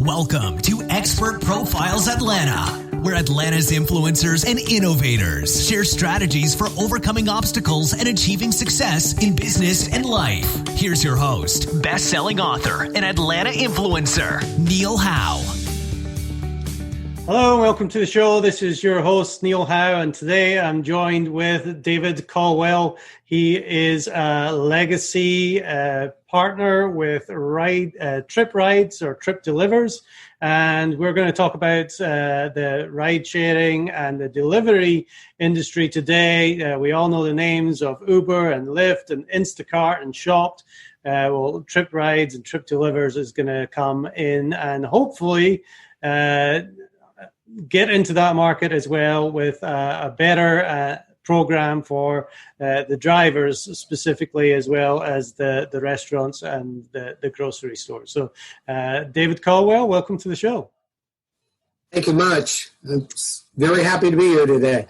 Welcome to Expert Profiles Atlanta, where Atlanta's influencers and innovators share strategies for overcoming obstacles and achieving success in business and life. Here's your host, best-selling author and Atlanta influencer, Neil Howe. Hello, welcome to the show. This is your host, Neil Howe, and today I'm joined with David Colwell. He is a legacy partner with Trip Rides or Trip Delivers, and we're going to talk about the ride sharing and the delivery industry today. We all know the names of Uber and Lyft and Instacart and Shopped. Well, Trip Rides and Trip Delivers is going to come in and hopefully get into that market as well with a better program for the drivers specifically, as well as the restaurants and the grocery stores. So David Colwell, welcome to the show. Thank you much. I'm very happy to be here today.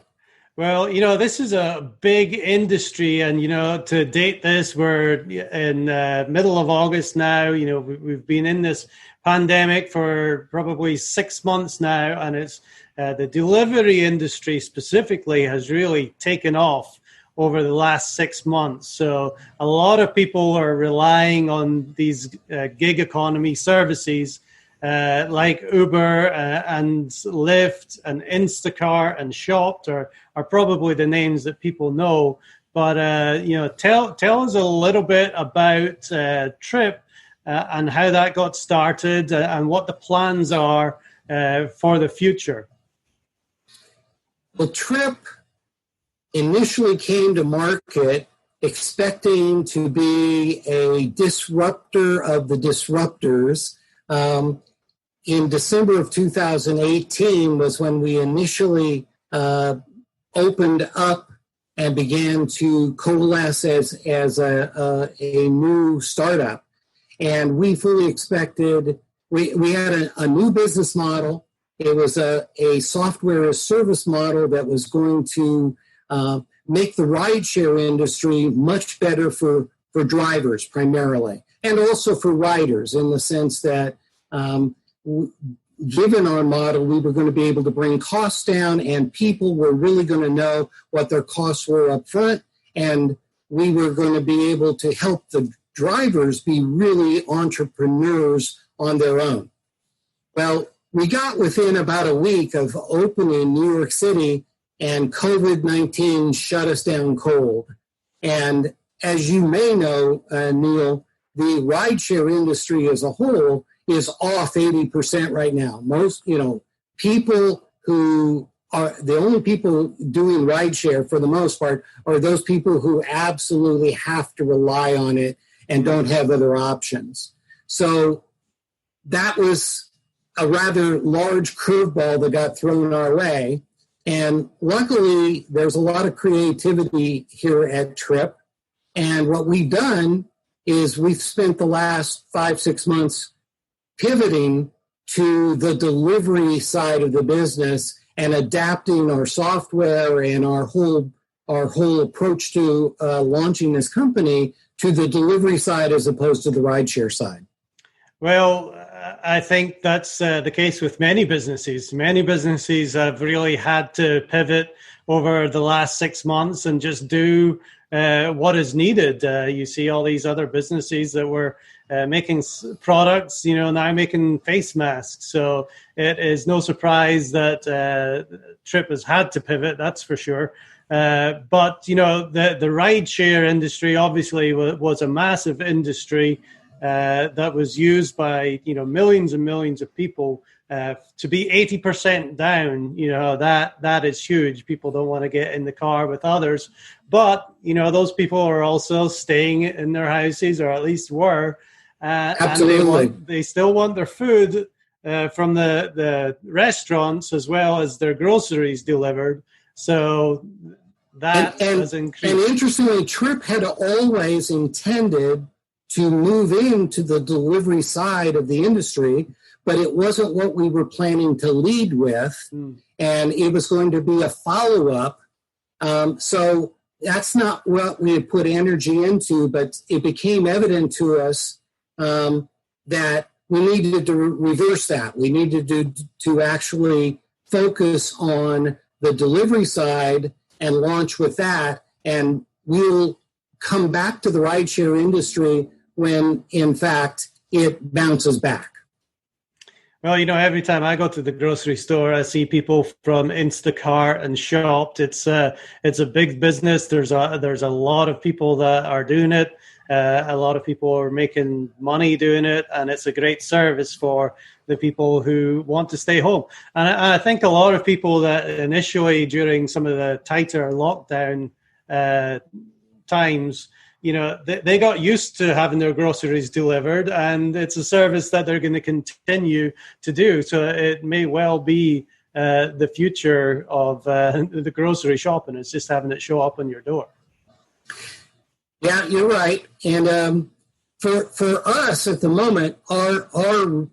Well, this is a big industry, and, to date this, we're in middle of August now. We've been in this pandemic for probably 6 months now, and it's the delivery industry specifically has really taken off over the last 6 months. So a lot of people are relying on these gig economy services like Uber and Lyft and Instacart and Shopped are probably the names that people know. But tell us a little bit about Trip and how that got started and what the plans are for the future. Well, Trip initially came to market expecting to be a disruptor of the disruptors. In December of 2018 was when we initially opened up and began to coalesce as a new startup. And we fully expected, we had a new business model. It was a software as service model that was going to make the rideshare industry much better for drivers primarily, and also for riders, in the sense that given our model, we were going to be able to bring costs down, and people were really going to know what their costs were up front, and we were going to be able to help the drivers be really entrepreneurs on their own. Well, we got within about a week of opening New York City, and COVID-19 shut us down cold. And as you may know, Neil, the rideshare industry as a whole is off 80% right now. Most, people who are the only people doing rideshare for the most part are those people who absolutely have to rely on it and don't have other options. So that was a rather large curveball that got thrown our way. And luckily, there's a lot of creativity here at Trip. And what we've done is we've spent the last 5-6 months pivoting to the delivery side of the business and adapting our software and our whole approach to launching this company to the delivery side as opposed to the rideshare side. Well, I think that's the case with many businesses. Many businesses have really had to pivot over the last 6 months and just do what is needed. You see all these other businesses that were making products, now making face masks. So it is no surprise that Trip has had to pivot, that's for sure. But, the rideshare industry obviously was a massive industry that was used by, millions and millions of people. To be 80% down, that is huge. People don't want to get in the car with others. But, those people are also staying in their houses, or at least were. Absolutely. And they still want their food from the restaurants as well as their groceries delivered. So that has increased. And interestingly, Trip had always intended to move into the delivery side of the industry, but it wasn't what we were planning to lead with, and it was going to be a follow-up. So that's not what we had put energy into, but it became evident to us that we needed to reverse that. We needed to actually focus on the delivery side and launch with that. And we'll come back to the rideshare industry when, in fact, it bounces back. Well, every time I go to the grocery store, I see people from Instacart and Shopped. It's a big business. There's a lot of people that are doing it. A lot of people are making money doing it, and it's a great service for the people who want to stay home. And I think a lot of people that initially during some of the tighter lockdown times, they got used to having their groceries delivered, and it's a service that they're going to continue to do. So it may well be the future of the grocery shopping. It's just having it show up on your door. Yeah, you're right. And for us at the moment, our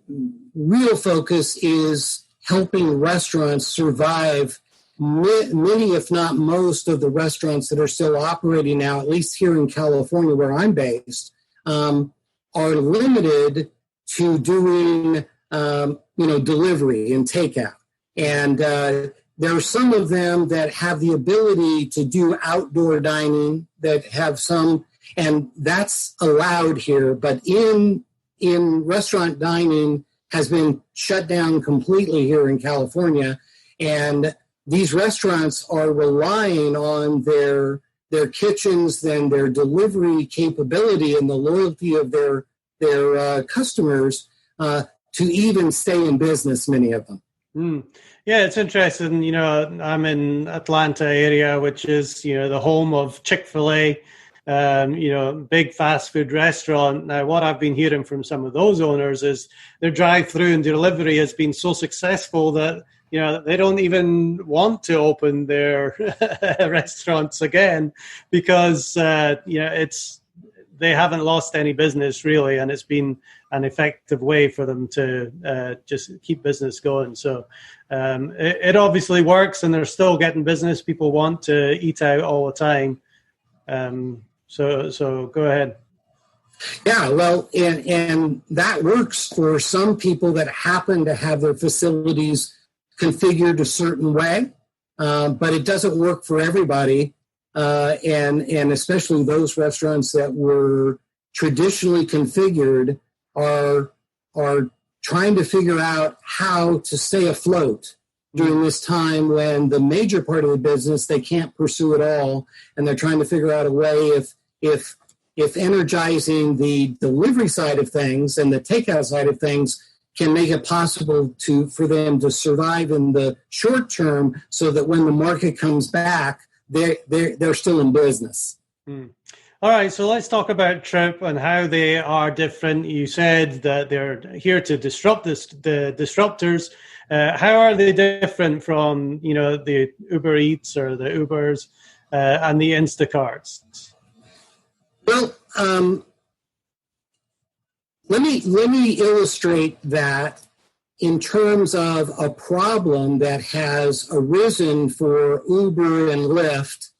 real focus is helping restaurants survive. Many, if not most, of the restaurants that are still operating now, at least here in California where I'm based, are limited to doing, delivery and takeout. And there are some of them that have the ability to do outdoor dining, that have some, and that's allowed here. But in restaurant dining has been shut down completely here in California, and these restaurants are relying on their kitchens and their delivery capability and the loyalty of their customers to even stay in business, many of them. Yeah, it's interesting. I'm in Atlanta area, which is, the home of ChickfilA, big fast food restaurant. Now, what I've been hearing from some of those owners is their drive-through and delivery has been so successful that they don't even want to open their restaurants again because, they haven't lost any business really, and it's been an effective way for them to just keep business going. So it obviously works, and they're still getting business. People want to eat out all the time. So go ahead. Yeah, well, and that works for some people that happen to have their facilities configured a certain way, but it doesn't work for everybody, and especially those restaurants that were traditionally configured are trying to figure out how to stay afloat during this time when the major part of the business they can't pursue at all, and they're trying to figure out a way if energizing the delivery side of things and the takeout side of things can make it possible for them to survive in the short term, so that when the market comes back, they're still in business. All right, so let's talk about Trip and how they are different. You said that they're here to disrupt the disruptors. How are they different from the Uber Eats or the Ubers and the Instacarts? Well, let me illustrate that in terms of a problem that has arisen for Uber and Lyft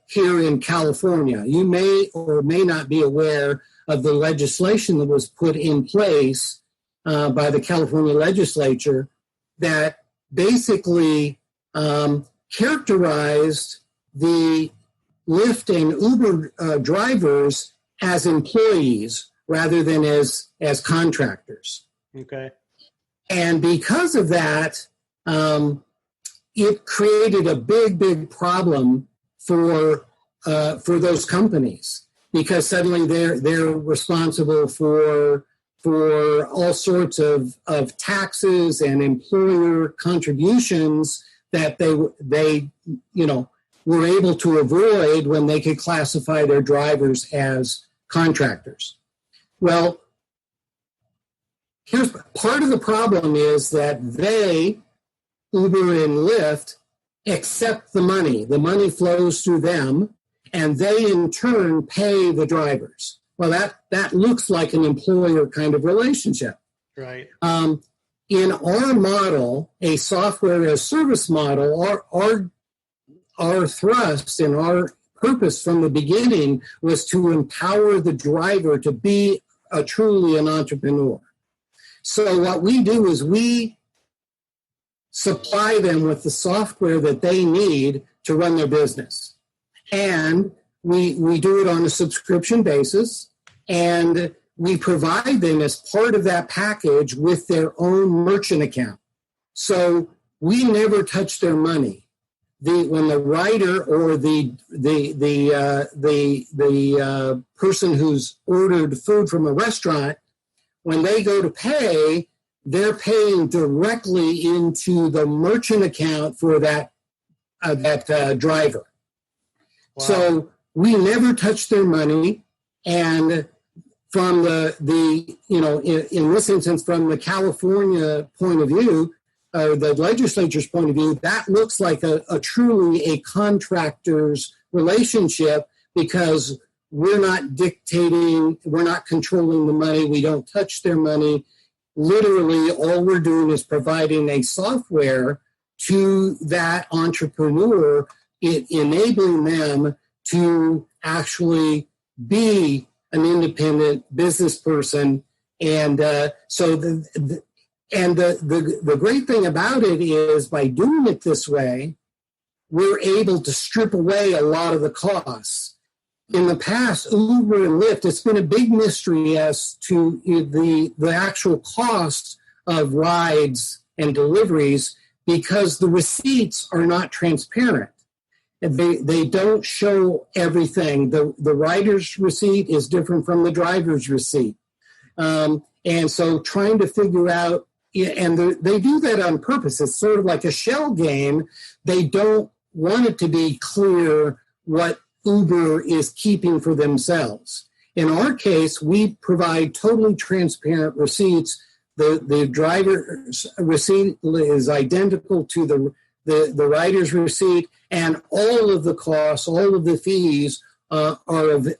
here in California. You may or may not be aware of the legislation that was put in place by the California legislature that basically characterized the Lyft and Uber drivers as employees rather than as contractors. Okay. And because of that, it created a big problem for those companies, because suddenly they're responsible for all sorts of taxes and employer contributions that they were able to avoid when they could classify their drivers as contractors. Well, here's part of the problem is that Uber and Lyft, accept the money. The money flows through them, and they in turn pay the drivers. Well, that looks like an employer kind of relationship. Right. In our model, a software as service model, our thrust and our purpose from the beginning was to empower the driver to be truly an entrepreneur. So what we do is we supply them with the software that they need to run their business. And we do it on a subscription basis, and we provide them as part of that package with their own merchant account. So we never touch their money. When the writer or the person who's ordered food from a restaurant, when they go to pay, they're paying directly into the merchant account for that driver. Wow. So we never touch their money, and from in this instance, from the California point of view, the legislature's point of view, that looks like a truly a contractor's relationship, because we're not dictating, we're not controlling the money, we don't touch their money. Literally, all we're doing is providing a software to that entrepreneur, enabling them to actually be an independent business person. And so the great thing about it is, by doing it this way, we're able to strip away a lot of the costs. In the past, Uber and Lyft, it's been a big mystery as to the actual cost of rides and deliveries, because the receipts are not transparent. They don't show everything. The rider's receipt is different from the driver's receipt. And so trying to figure out, and they do that on purpose. It's sort of like a shell game. They don't want it to be clear what Uber is keeping for themselves. In our case, we provide totally transparent receipts. The driver's receipt is identical to the rider's receipt, and all of the costs, all of the fees are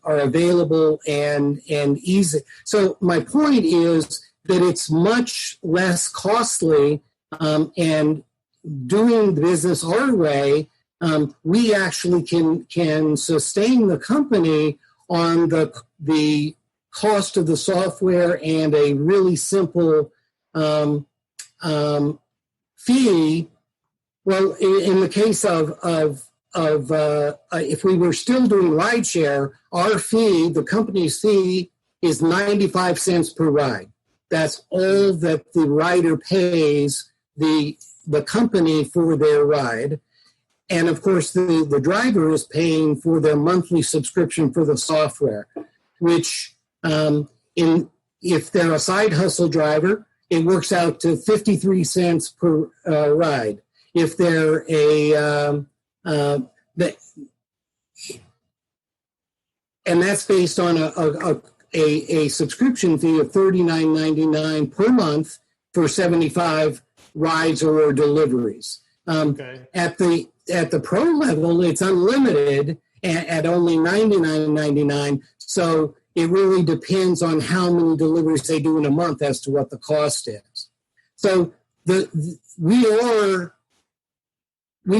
available and easy. So my point is that it's much less costly, and doing the business our way, we actually can sustain the company on the cost of the software and a really simple fee. Well, in the case of if we were still doing rideshare, our fee, the company's fee, is 95 cents per ride. That's all that the rider pays the company for their ride. And of course, the driver is paying for their monthly subscription for the software, which if they're a side hustle driver, it works out to 53 cents per ride. If they're and that's based on a subscription fee of $39.99 per month for 75 rides or deliveries. Okay. At the pro level, it's unlimited at only $99.99. So it really depends on how many deliveries they do in a month as to what the cost is. So we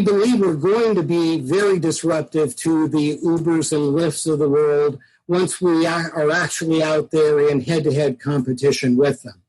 believe we're going to be very disruptive to the Ubers and Lyfts of the world once we are actually out there in head-to-head competition with them.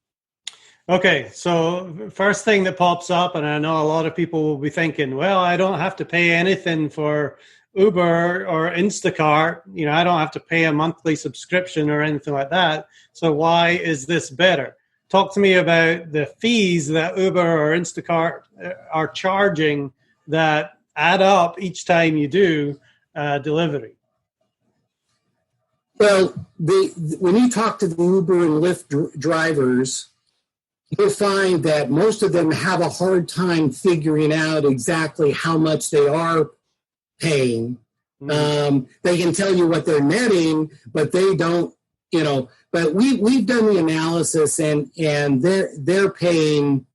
Okay, so first thing that pops up, and I know a lot of people will be thinking, well, I don't have to pay anything for Uber or Instacart. I don't have to pay a monthly subscription or anything like that. So why is this better? Talk to me about the fees that Uber or Instacart are charging that add up each time you do delivery. Well, when you talk to the Uber and Lyft drivers, you'll find that most of them have a hard time figuring out exactly how much they are paying. Mm-hmm. They can tell you what they're netting, but they don't, but we've done the analysis, and they're paying,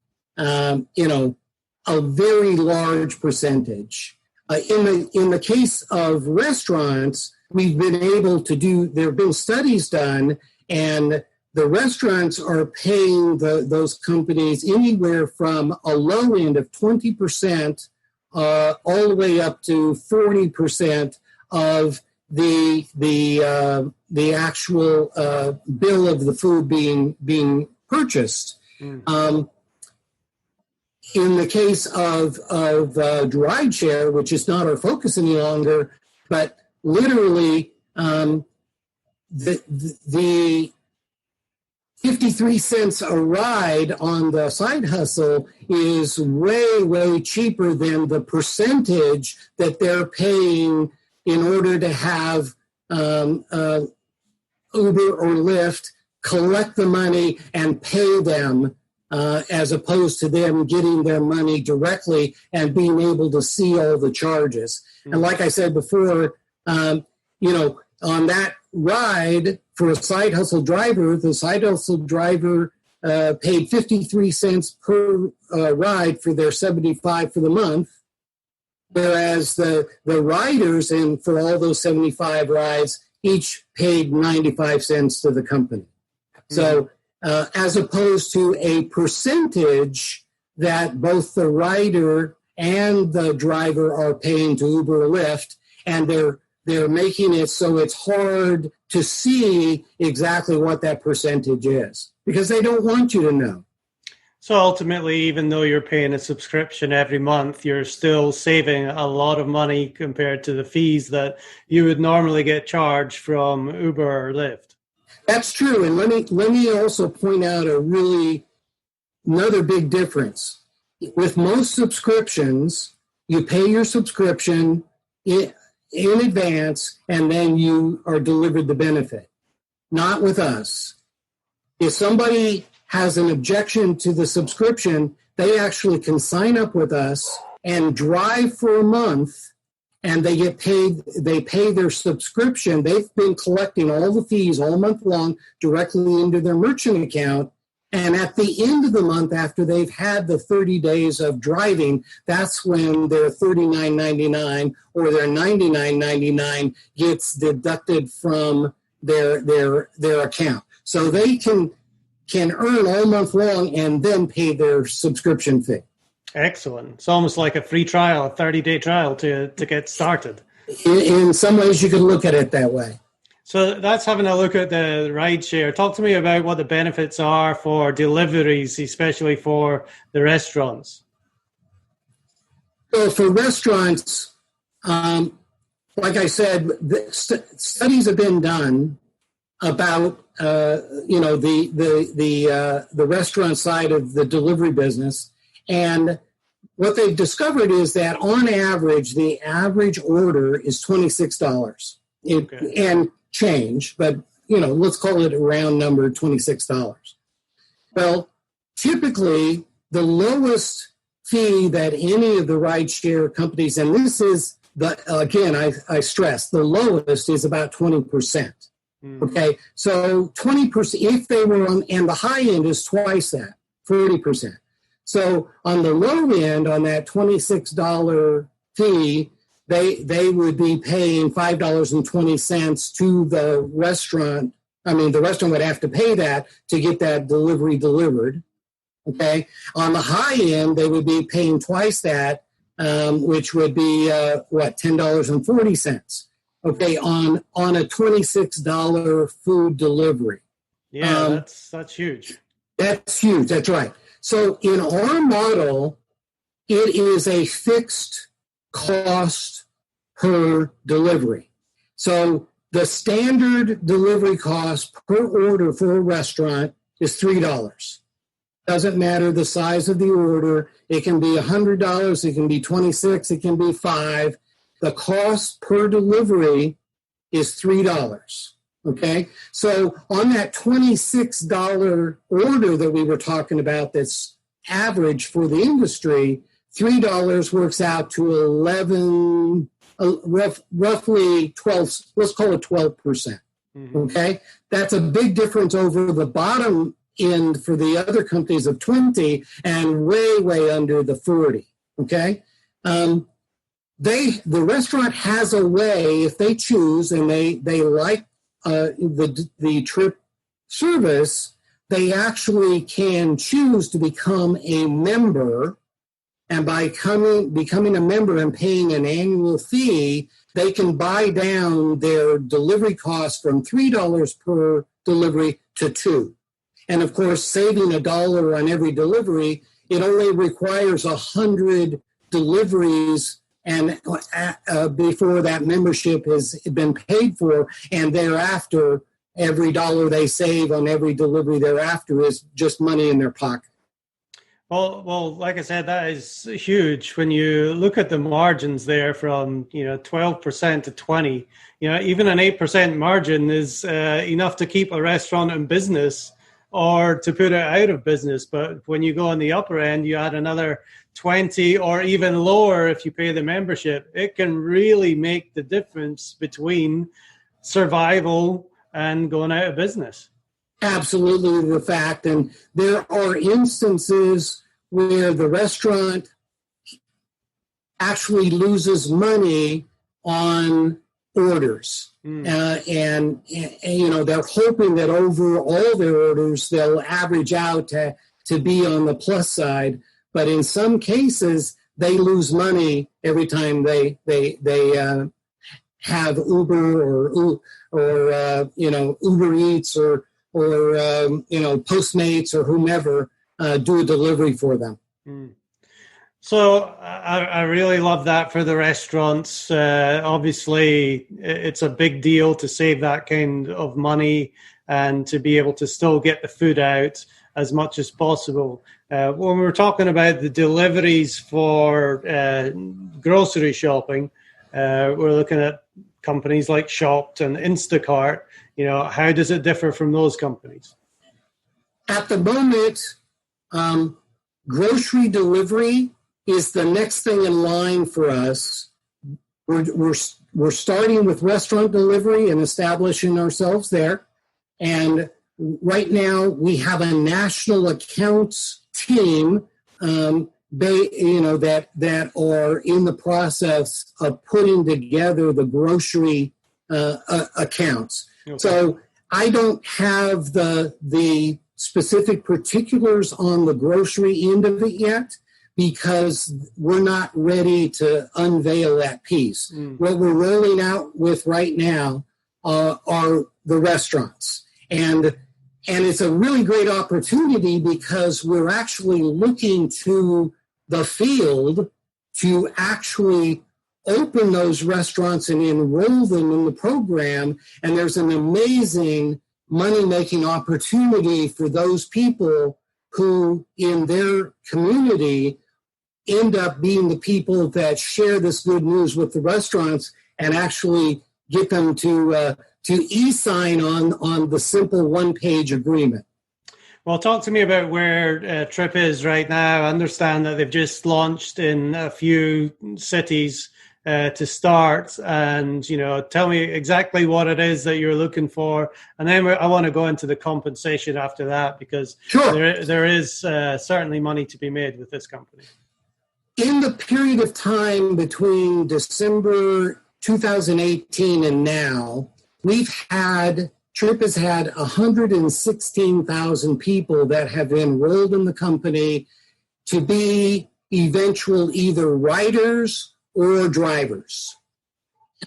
a very large percentage. In the case of restaurants, we've been able to there have been studies done, and the restaurants are paying those companies anywhere from a low end of 20% all the way up to 40% of the actual bill of the food being purchased. In the case of rideshare, which is not our focus any longer, but literally the 53 cents a ride on the side hustle is way, way cheaper than the percentage that they're paying in order to have Uber or Lyft collect the money and pay them, as opposed to them getting their money directly and being able to see all the charges. And like I said before, on that ride for a side hustle driver, the side hustle driver paid 53 cents per ride for their 75 for the month, whereas the riders, and for all those 75 rides, each paid 95 cents to the company. So as opposed to a percentage that both the rider and the driver are paying to Uber or Lyft, and they're making it so it's hard to see exactly what that percentage is because they don't want you to know. So ultimately, even though you're paying a subscription every month, you're still saving a lot of money compared to the fees that you would normally get charged from Uber or Lyft. That's true. And let me also point out another big difference. With most subscriptions, you pay your subscription in advance, and then you are delivered the benefit. Not with us. If somebody has an objection to the subscription, they actually can sign up with us and drive for a month, and they pay their subscription. They've been collecting all the fees all month long directly into their merchant account. And at the end of the month, after they've had the 30 days of driving, that's when their $39.99 or their $99.99 gets deducted from their account. So they can earn all month long and then pay their subscription fee. Excellent. It's almost like a free trial, a 30-day trial to get started. In some ways, you could look at it that way. So that's having a look at the rideshare. Talk to me about what the benefits are for deliveries, especially for the restaurants. So for restaurants, like I said, studies have been done about the restaurant side of the delivery business, and what they've discovered is that on average, the average order is $26 and change, but let's call it a round number, $26. Well, typically the lowest fee that any of the rideshare companies, and this is I stress the lowest is about 20%. Okay, so 20%, if they were on, and the high end is twice that, 40%. So on the low end, on that $26 fee, they would be paying $5.20 to the restaurant. I mean, the restaurant would have to pay that to get that delivery delivered. Okay, on the high end, they would be paying twice that, which would be $10.40. Okay, on a $26 food delivery. Yeah, that's huge. That's huge. That's right. So in our model, it is a fixed cost per delivery. So the standard delivery cost per order for a restaurant is $3. Doesn't matter the size of the order. It can be $100. It can be $26. It can be $5. The cost per delivery is $3. Okay, so on that $26 order that we were talking about, that's average for the industry, $3 works out to roughly 12. Let's call it 12%. Okay, that's a big difference over the bottom end for the other companies of 20 and way under the 40. Okay. The restaurant has a way, if they choose and they like the trip service, they actually can choose to become a member, and by becoming a member and paying an annual fee, they can buy down their delivery cost from $3 per delivery to $2. And of course, saving $1 on every delivery, it only requires 100 deliveries and before that membership has been paid for, and thereafter, every $1 they save on every delivery thereafter is just money in their pocket. Well, like I said, that is huge. When you look at the margins there from 12% to 20%, even an 8% margin is enough to keep a restaurant in business or to put it out of business. But when you go on the upper end, you add another 20 or even lower if you pay the membership. It can really make the difference between survival and going out of business. Absolutely the fact. And there are instances where the restaurant actually loses money on orders. And they're hoping that over all their orders, they'll average out to be on the plus side. But in some cases, they lose money every time they have Uber or Uber Eats or Postmates or whomever do a delivery for them. So I really love that for the restaurants. Obviously, it's a big deal to save that kind of money and to be able to still get the food out as much as possible. When we're talking about the deliveries for grocery shopping, we're looking at companies like Shopt and Instacart. How does it differ from those companies? At the moment, grocery delivery is the next thing in line for us. We're starting with restaurant delivery and establishing ourselves there. And right now we have a national accounts team that are in the process of putting together the grocery accounts. Okay. So I don't have the specific particulars on the grocery end of it yet, because we're not ready to unveil that piece. What we're rolling out with right now are the restaurants. And it's a really great opportunity because we're actually looking to the field to actually open those restaurants and enroll them in the program. And there's an amazing money-making opportunity for those people who in their community end up being the people that share this good news with the restaurants and actually get them to e-sign on the simple one-page agreement. Well, talk to me about where Trip is right now. I understand that they've just launched in a few cities to start, and tell me exactly what it is that you're looking for, and then I want to go into the compensation after that, because there is certainly money to be made with this company. In the period of time between December 2018 and now, Trip has had 116,000 people that have enrolled in the company to be eventual either riders or drivers.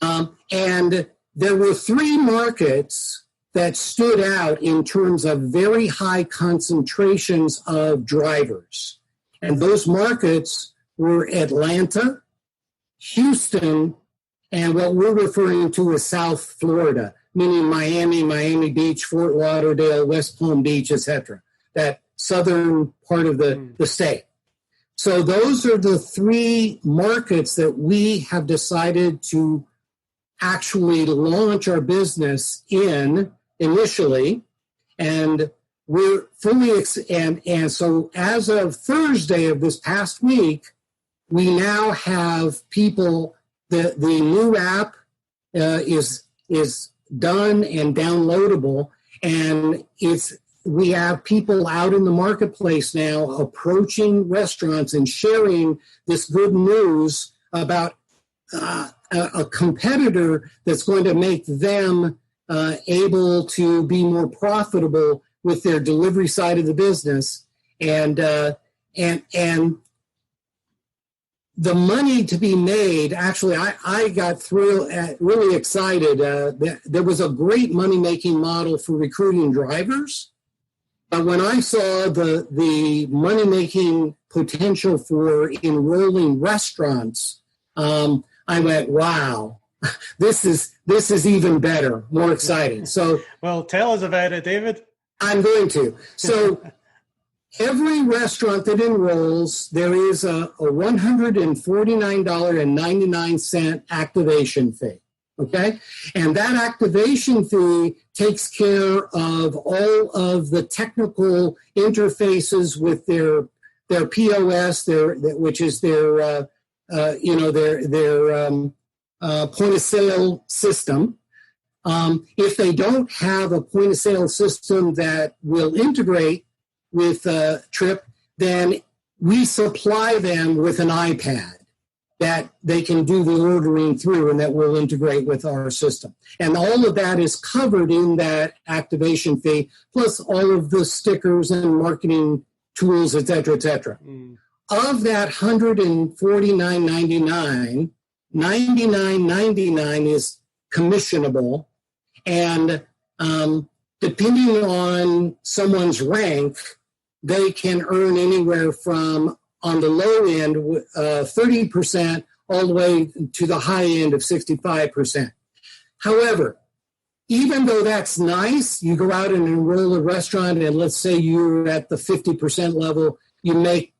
And there were 3 markets that stood out in terms of very high concentrations of drivers. And those markets were Atlanta, Houston, and what we're referring to as South Florida, meaning Miami Beach, Fort Lauderdale, West Palm Beach, etc., that southern part of the state. So those are the 3 markets that we have decided to actually launch our business in initially, and we're fully and so as of Thursday of this past week, we now have people. The new app is done and downloadable, and we have people out in the marketplace now approaching restaurants and sharing this good news about a competitor that's going to make them able to be more profitable with their delivery side of the business, and the money to be made. Actually, I got really excited. There was a great money-making model for recruiting drivers, But when I saw the money-making potential for enrolling restaurants, I went, wow, this is even better, more exciting. So, well, tell us about it, David. I'm going to. So every restaurant that enrolls, there is a $149.99 activation fee. Okay. And that activation fee takes care of all of the technical interfaces with their POS, which is their point of sale system. If they don't have a point of sale system that will integrate with Trip, then we supply them with an iPad that they can do the ordering through and that will integrate with our system. And all of that is covered in that activation fee, plus all of the stickers and marketing tools, et cetera, et cetera. Of that $149.99, $99.99 is commissionable. And depending on someone's rank, they can earn anywhere from, on the low end, 30% all the way to the high end of 65%. However, even though that's nice, you go out and enroll a restaurant, and let's say you're at the 50% level, you make,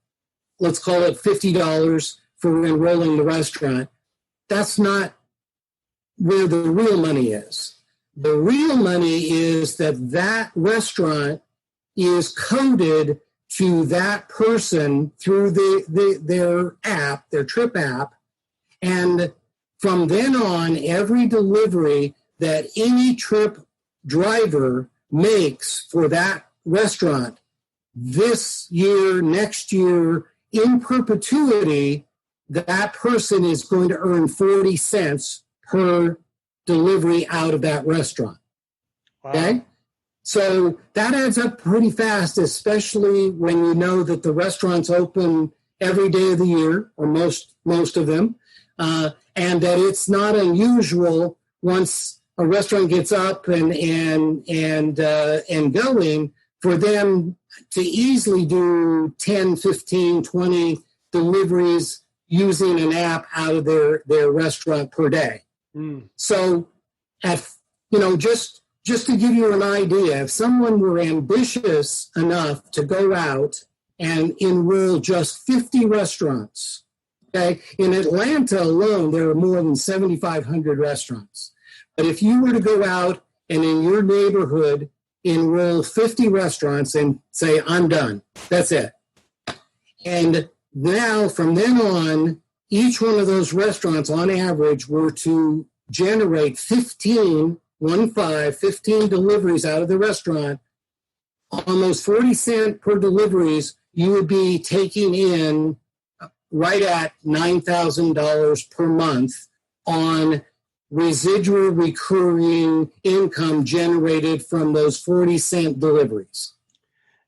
let's call it $50 for enrolling the restaurant. That's not where the real money is. The real money is that restaurant is coded to that person through their app, their Trip app. And from then on, every delivery that any Trip driver makes for that restaurant this year, next year, in perpetuity, that person is going to earn 40 cents per delivery out of that restaurant. Wow. Okay? So that adds up pretty fast, especially when you know that the restaurant's open every day of the year, or most of them, and that it's not unusual once a restaurant gets up and going for them to easily do 10, 15, 20 deliveries using an app out of their restaurant per day. So, just to give you an idea, if someone were ambitious enough to go out and enroll just 50 restaurants, okay, in Atlanta alone, there are more than 7,500 restaurants. But if you were to go out and in your neighborhood enroll 50 restaurants and say, I'm done, that's it. And now, from then on, each one of those restaurants, on average, were to generate 15 deliveries out of the restaurant. On those 40 cents per deliveries, you would be taking in right at $9,000 per month on residual recurring income generated from those 40-cent deliveries.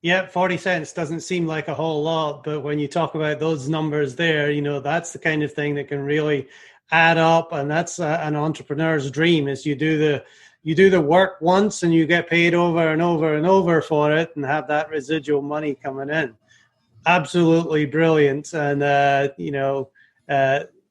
Yeah, 40 cents doesn't seem like a whole lot, but when you talk about those numbers there, that's the kind of thing that can really add up, and that's an entrepreneur's dream. Is you do the work once and you get paid over and over and over for it, and have that residual money coming in. Absolutely brilliant. And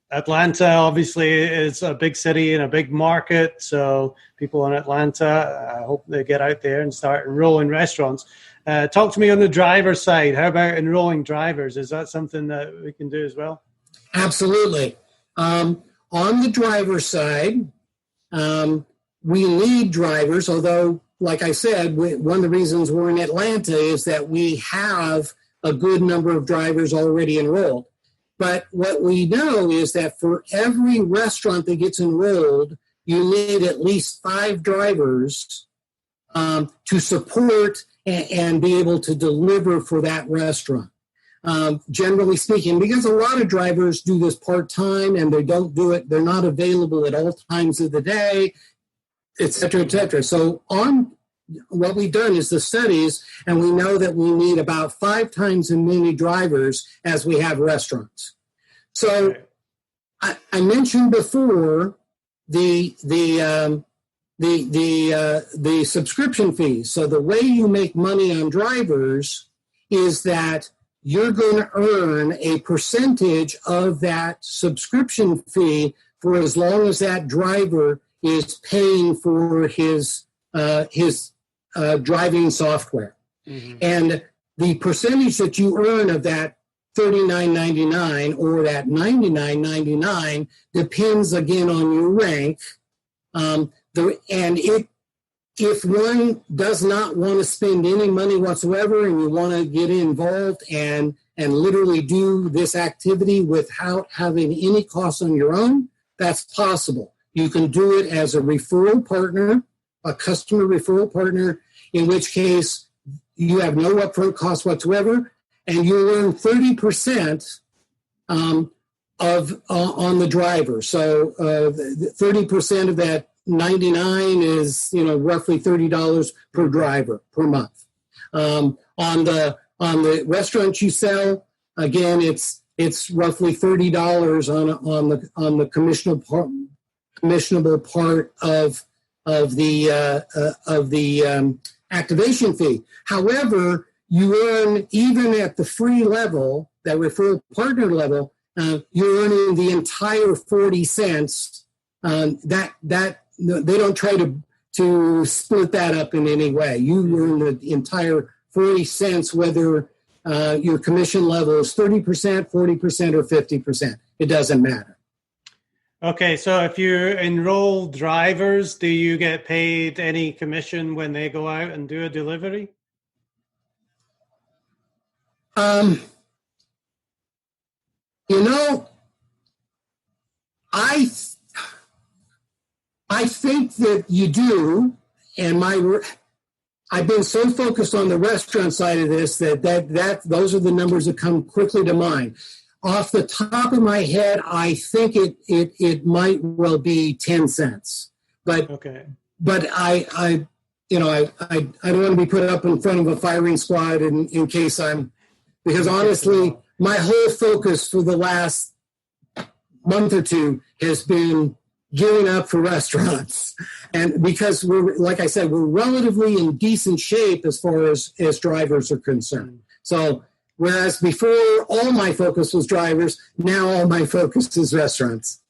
Atlanta obviously is a big city and a big market, so people in Atlanta, I hope they get out there and start enrolling restaurants. Talk to me on the driver side. How about enrolling drivers? Is that something that we can do as well? Absolutely. On the driver side, we need drivers, although, like I said, one of the reasons we're in Atlanta is that we have a good number of drivers already enrolled. But what we know is that for every restaurant that gets enrolled, you need at least 5 drivers to support and be able to deliver for that restaurant. Generally speaking, because a lot of drivers do this part-time and they don't do it, they're not available at all times of the day, et cetera, et cetera. So what we've done is the studies, and we know that we need about 5 times as many drivers as we have restaurants. So I mentioned before the the subscription fees. So the way you make money on drivers is that you're going to earn a percentage of that subscription fee for as long as that driver is paying for his driving software. Mm-hmm. And the percentage that you earn of that $39.99 or that $99.99 depends again on your rank. If one does not want to spend any money whatsoever and you want to get involved and literally do this activity without having any costs on your own, that's possible. You can do it as a referral partner, a customer referral partner, in which case you have no upfront costs whatsoever, and you earn 30% on the driver. So 30% of that 99 is roughly $30 per driver per month. On the restaurants you sell, again, it's roughly $30 on the commissionable part of the activation fee. However, you earn, even at the free level, that referral partner level, you're earning the entire 40 cents. That they don't try to split that up in any way. You earn the entire 40 cents, whether your commission level is 30%, 40%, or 50%. It doesn't matter. Okay, so if you enroll drivers, do you get paid any commission when they go out and do a delivery? I think that you do, and I've been so focused on the restaurant side of this that those are the numbers that come quickly to mind. Off the top of my head, I think it might well be 10 cents. But okay. But I don't want to be put up in front of a firing squad in case because honestly, my whole focus for the last month or two has been gearing up for restaurants. And because like I said, we're relatively in decent shape as far as drivers are concerned. So whereas before all my focus was drivers, now all my focus is restaurants.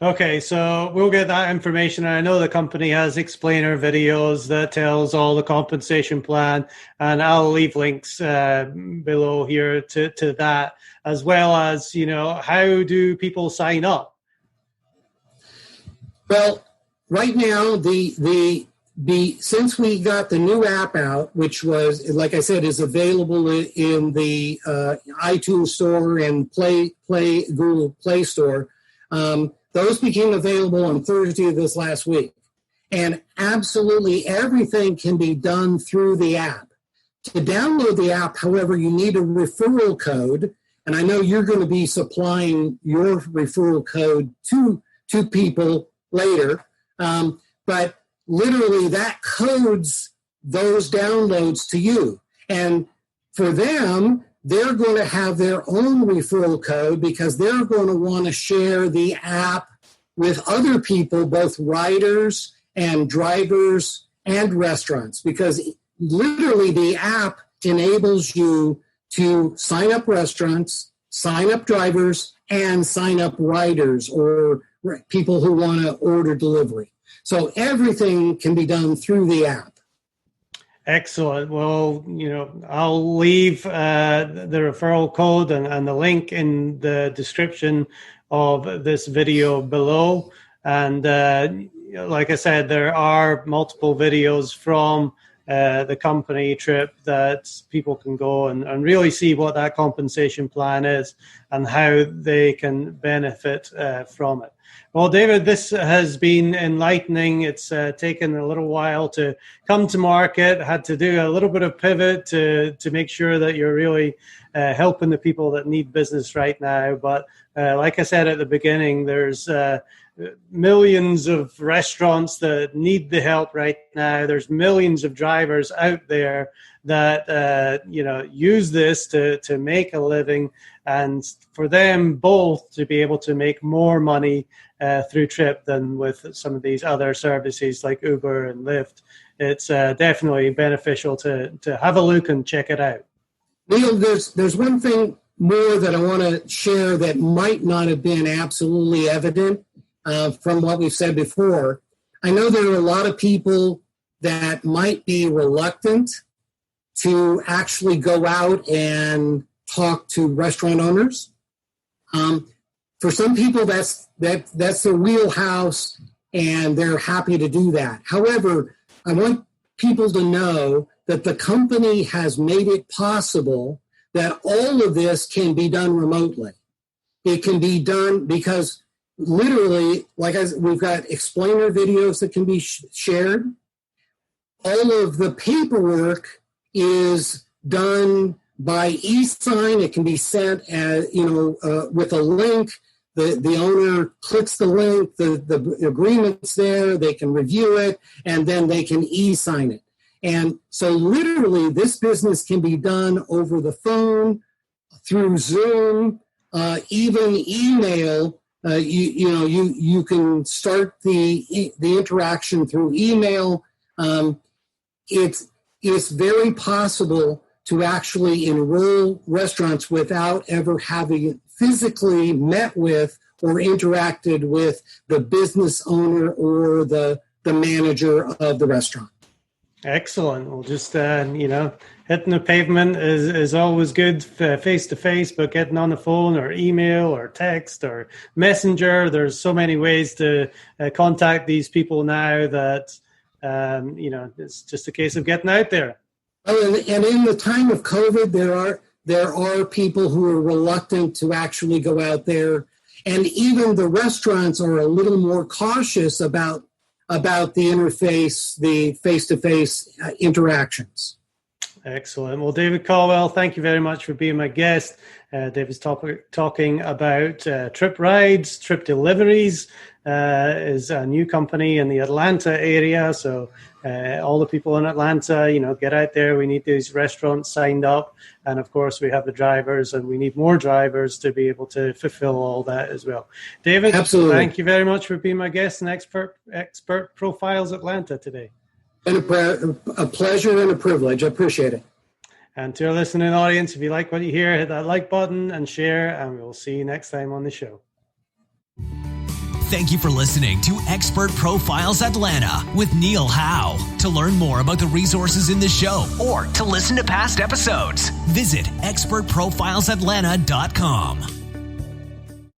Okay, so we'll get that information. I know the company has explainer videos that tells all the compensation plan, and I'll leave links below here to that, as well as, how do people sign up? Well, right now, since we got the new app out, which was, like I said, is available in the iTunes Store and Google Play Store, those became available on Thursday of this last week. And absolutely everything can be done through the app. To download the app, however, you need a referral code. And I know you're going to be supplying your referral code to people later. But literally that codes those downloads to you. And for them, they're going to have their own referral code because they're going to want to share the app with other people, both riders and drivers and restaurants, because literally the app enables you to sign up restaurants, sign up drivers, and sign up riders or people who want to order delivery. So everything can be done through the app. Excellent. Well, I'll leave the referral code and the link in the description of this video below. And like I said, there are multiple videos from the company trip that people can go and really see what that compensation plan is and how they can benefit from it. Well, David, this has been enlightening. It's taken a little while to come to market. Had to do a little bit of pivot to make sure that you're really helping the people that need business right now. But like I said at the beginning, there's millions of restaurants that need the help right now. There's millions of drivers out there that use this to make a living, and for them both to be able to make more money through Trip than with some of these other services like Uber and Lyft. It's definitely beneficial to have a look and check it out. Neil, there's one thing more that I want to share that might not have been absolutely evident from what we've said before. I know there are a lot of people that might be reluctant to actually go out and talk to restaurant owners. For some people, that's their wheelhouse, and they're happy to do that. However, I want people to know that the company has made it possible that all of this can be done remotely. It can be done because literally, we've got explainer videos that can be shared. All of the paperwork is done by e-sign. It can be sent as, with a link. The owner clicks the link, the agreement's there, they can review it, and then they can e-sign it. And so literally this business can be done over the phone, through Zoom, even email. You can start the interaction through email. It's very possible to actually enroll restaurants without ever having physically met with or interacted with the business owner or the manager of the restaurant. Excellent. Well, just, hitting the pavement is always good face to face, but getting on the phone or email or text or messenger, there's so many ways to contact these people now that, it's just a case of getting out there. Oh, and in the time of COVID, there are people who are reluctant to actually go out there, and even the restaurants are a little more cautious about the interface, the face-to-face interactions. Excellent. Well, David Colwell, thank you very much for being my guest. David's talking about Trip Rides. Trip Deliveries is a new company in the Atlanta area. So all the people in Atlanta, get out there. We need these restaurants signed up. And of course, we have the drivers, and we need more drivers to be able to fulfill all that as well. David, absolutely. Thank you very much for being my guest in Expert Profiles Atlanta today. Been a pleasure and a privilege. I appreciate it. And to our listening audience, if you like what you hear, hit that like button and share, and we'll see you next time on the show. Thank you for listening to Expert Profiles Atlanta with Neil Howe. To learn more about the resources in the show or to listen to past episodes, visit expertprofilesatlanta.com.